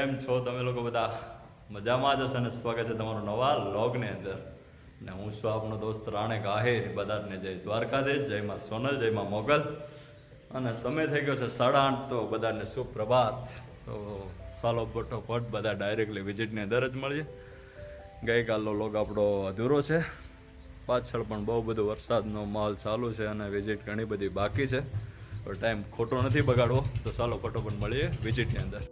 કેમ છો તમે લોકો બધા? મજામાં જ હશે અને સ્વાગત છે તમારું નવા વ્લોગની અંદર. ને હું છું આપનો દોસ્ત રાણેક આહિર. બધાને જય દ્વારકાધીશ, જય માં સોનલ, જય માં મોગલ. અને સમય થઈ ગયો છે 8:30, તો બધાને સુપ્રભાત. તો ચાલો ફટોફટ બધા ડાયરેક્ટલી વિઝિટની અંદર જ મળીએ. ગઈકાલનો લોગ આપણો અધૂરો છે, પાછળ પણ બહુ બધો વરસાદનો માહોલ ચાલુ છે અને વિઝિટ ઘણી બધી બાકી છે. તો ટાઈમ ખોટો નથી બગાડવો, તો ચાલો ફટોફટ મળીએ વિઝિટની અંદર.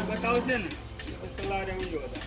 બતાવશે ને સલાહ રહેવું જોઈએ.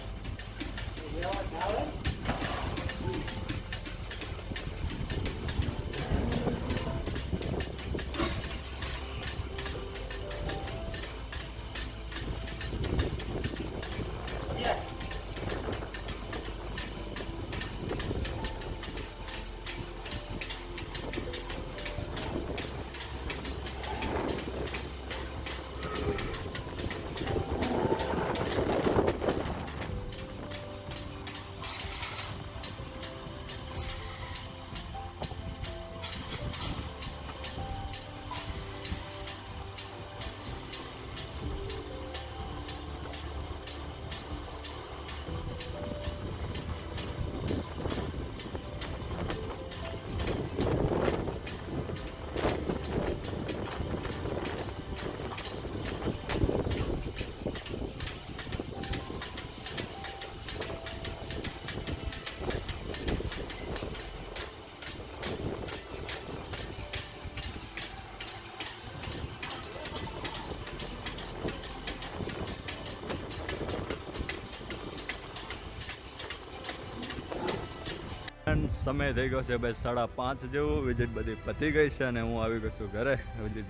And સમય થઈ ગયો છે ભાઈ 5:30 જેવું. વિઝિટ બધી પતી ગઈ છે અને હું આવી ગયો છું ઘરે.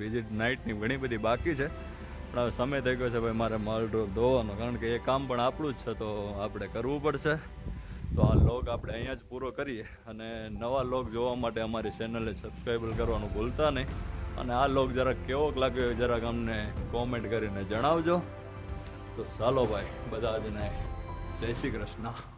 વિઝિટ નાઇટની ઘણી બધી બાકી છે, પણ હવે સમય થઈ ગયો છે ભાઈ મારે માલ ડ્રોપ ધોવાનો, કારણ કે એ કામ પણ આપણું જ છે તો આપણે કરવું પડશે. તો આ લોગ આપણે અહીંયા જ પૂરો કરીએ, અને નવા લોગ જોવા માટે અમારી ચેનલને સબસ્ક્રાઈબ કરવાનું ભૂલતા નહીં. અને આ લોગ જરાક કેવોક લાગ્યો જરાક અમને કોમેન્ટ કરીને જણાવજો. તો ચાલો ભાઈ બધા જને જય શ્રી કૃષ્ણ.